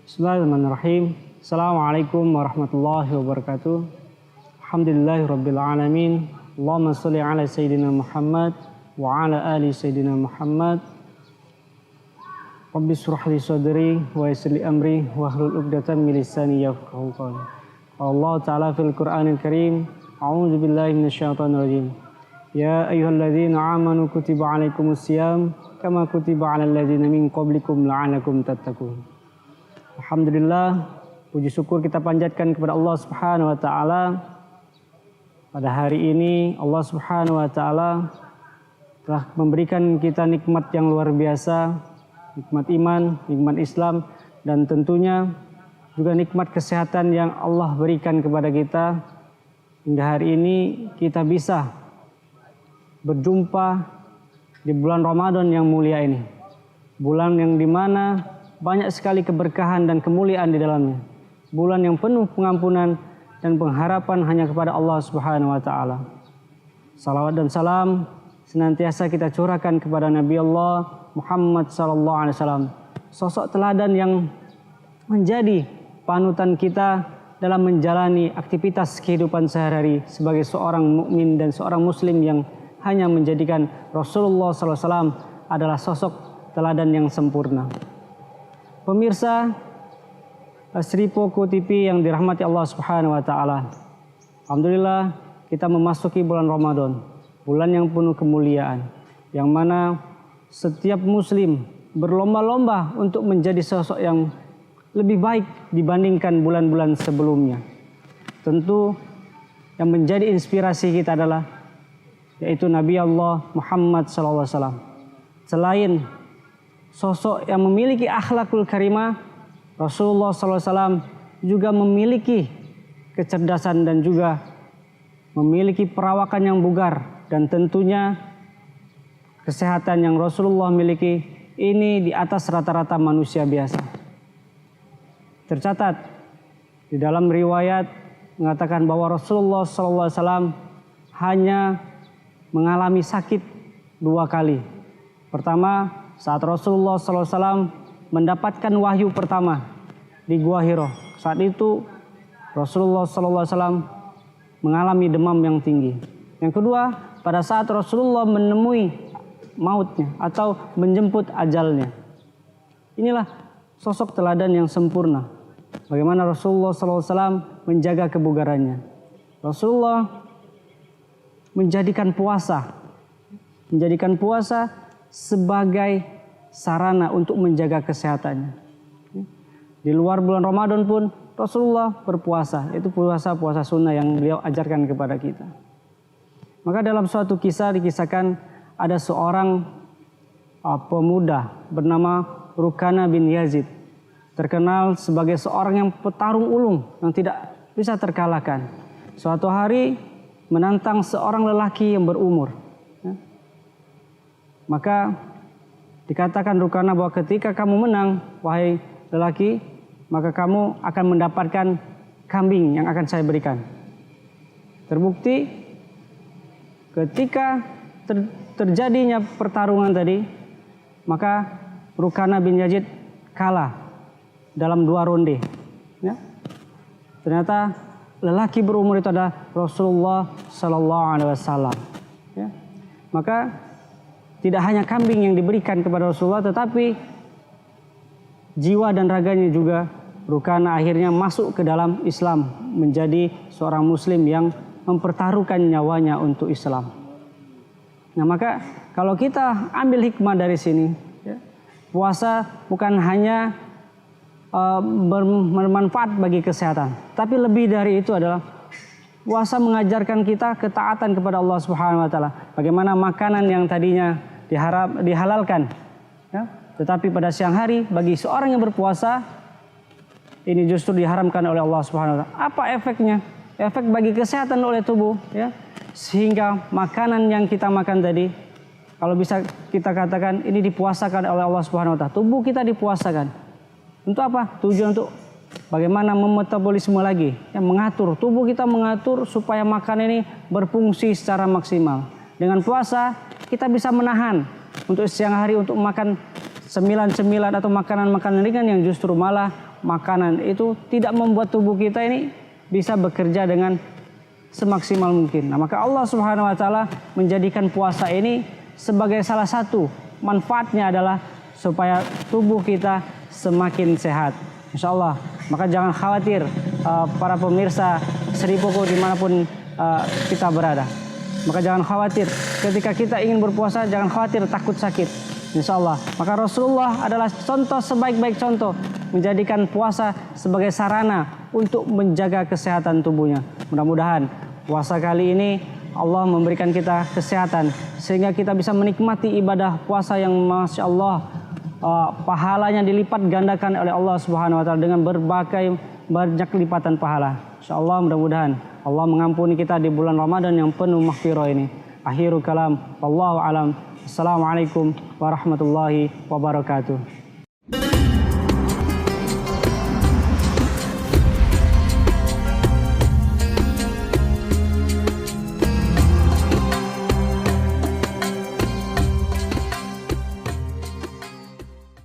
Bismillahirrahmanirrahim. Assalamualaikum warahmatullahi wabarakatuh. Alhamdulillahirabbil alamin. Allahumma shalli ala sayyidina Muhammad wa ala ali sayyidina Muhammad. Rabbi shrah li sadri wa yassir li amri wahlul 'uqdatam min lisani yafqahu qawli. Allah Ta'ala fil Qur'anil Karim. A'udzu billahi minasyaitonir rajim. Ya ayyuhalladzina amanu kutiba 'alaikumusiyam kama kutiba 'alal ladzina min qablikum la'allakum tattaqun. Alhamdulillah, puji syukur kita panjatkan kepada Allah Subhanahu wa taala. Pada hari ini Allah Subhanahu wa taala telah memberikan kita nikmat yang luar biasa, nikmat iman, nikmat Islam, dan tentunya juga nikmat kesehatan yang Allah berikan kepada kita. Hingga hari ini kita bisa berjumpa di bulan Ramadan yang mulia ini. Bulan yang dimana banyak sekali keberkahan dan kemuliaan di dalamnya. Bulan yang penuh pengampunan dan pengharapan hanya kepada Allah Subhanahu wa taala. Salawat dan salam senantiasa kita curahkan kepada Nabi Allah Muhammad sallallahu alaihi wasallam, sosok teladan yang menjadi panutan kita dalam menjalani aktivitas kehidupan sehari-hari sebagai seorang mukmin dan seorang muslim yang hanya menjadikan Rasulullah sallallahu alaihi wasallam adalah sosok teladan yang sempurna. Pemirsa Sri Poko TV yang dirahmati Allah Subhanahu wa taala. Alhamdulillah kita memasuki bulan Ramadan, bulan yang penuh kemuliaan, yang mana setiap muslim berlomba-lomba untuk menjadi sosok yang lebih baik dibandingkan bulan-bulan sebelumnya. Tentu yang menjadi inspirasi kita adalah yaitu Nabi Allah Muhammad SAW. Selain sosok yang memiliki akhlakul karimah, Rasulullah SAW juga memiliki kecerdasan dan juga memiliki perawakan yang bugar, dan tentunya kesehatan yang Rasulullah miliki ini di atas rata-rata manusia biasa. Tercatat di dalam riwayat mengatakan bahwa Rasulullah SAW hanya mengalami sakit 2 kali. Pertama, saat Rasulullah SAW mendapatkan wahyu pertama di Gua Hiro. Saat itu Rasulullah SAW mengalami demam yang tinggi. Yang kedua, pada saat Rasulullah menemui mautnya atau menjemput ajalnya. Inilah sosok teladan yang sempurna. Bagaimana Rasulullah SAW menjaga kebugarannya. Rasulullah menjadikan puasa sebagai sarana untuk menjaga kesehatannya. Di luar bulan Ramadan pun Rasulullah berpuasa, yaitu puasa sunnah yang beliau ajarkan kepada kita. Maka dalam suatu kisah dikisahkan ada seorang pemuda bernama Rukana bin Yazid, terkenal sebagai seorang yang petarung ulung yang tidak bisa terkalahkan. Suatu hari menantang seorang lelaki yang berumur. Maka dikatakan Rukana bahwa ketika kamu menang, wahai lelaki, maka kamu akan mendapatkan kambing yang akan saya berikan. Terbukti ketika terjadinya pertarungan tadi, maka Rukana bin Yazid kalah dalam 2 ronde. Ya. Ternyata lelaki berumur itu adalah Rasulullah Sallallahu Alaihi Wasallam. Ya. Maka tidak hanya kambing yang diberikan kepada Rasulullah, tetapi jiwa dan raganya juga Rukana akhirnya masuk ke dalam Islam, menjadi seorang muslim yang mempertaruhkan nyawanya untuk Islam. Nah, maka kalau kita ambil hikmah dari sini, ya, puasa bukan hanya bermanfaat bagi kesehatan, tapi lebih dari itu adalah puasa mengajarkan kita ketaatan kepada Allah Subhanahu wa taala. Bagaimana makanan yang tadinya dihalalkan, ya, tetapi pada siang hari bagi seorang yang berpuasa ini justru diharamkan oleh Allah Subhanahu wa taala. Apa efeknya? Efek bagi kesehatan oleh tubuh, ya. Sehingga makanan yang kita makan tadi, kalau bisa kita katakan ini dipuasakan oleh Allah Subhanahu wa taala. Tubuh kita dipuasakan. Untuk apa? Tujuan untuk bagaimana memetabolisme lagi, yang mengatur tubuh kita, mengatur supaya makanan ini berfungsi secara maksimal. Dengan puasa kita bisa menahan untuk siang hari untuk makan cemilan-cemilan atau makanan-makanan ringan yang justru malah makanan itu tidak membuat tubuh kita ini bisa bekerja dengan semaksimal mungkin. Nah, maka Allah Subhanahu wa taala menjadikan puasa ini sebagai salah satu manfaatnya adalah supaya tubuh kita semakin sehat. Insya Allah. Maka jangan khawatir para pemirsa Sri Poko dimanapun kita berada. Maka jangan khawatir ketika kita ingin berpuasa, jangan khawatir takut sakit. Insya Allah. Maka Rasulullah adalah contoh sebaik-baik contoh menjadikan puasa sebagai sarana untuk menjaga kesehatan tubuhnya. Mudah-mudahan puasa kali ini Allah memberikan kita kesehatan sehingga kita bisa menikmati ibadah puasa yang Masya Allah pahalanya dilipat gandakan oleh Allah Subhanahu wa taala dengan berbagai banyak lipatan pahala. Insya Allah mudah-mudahan Allah mengampuni kita di bulan Ramadan yang penuh maghfirah ini. Akhirul kalam, wallahu alam. Assalamualaikum warahmatullahi wabarakatuh.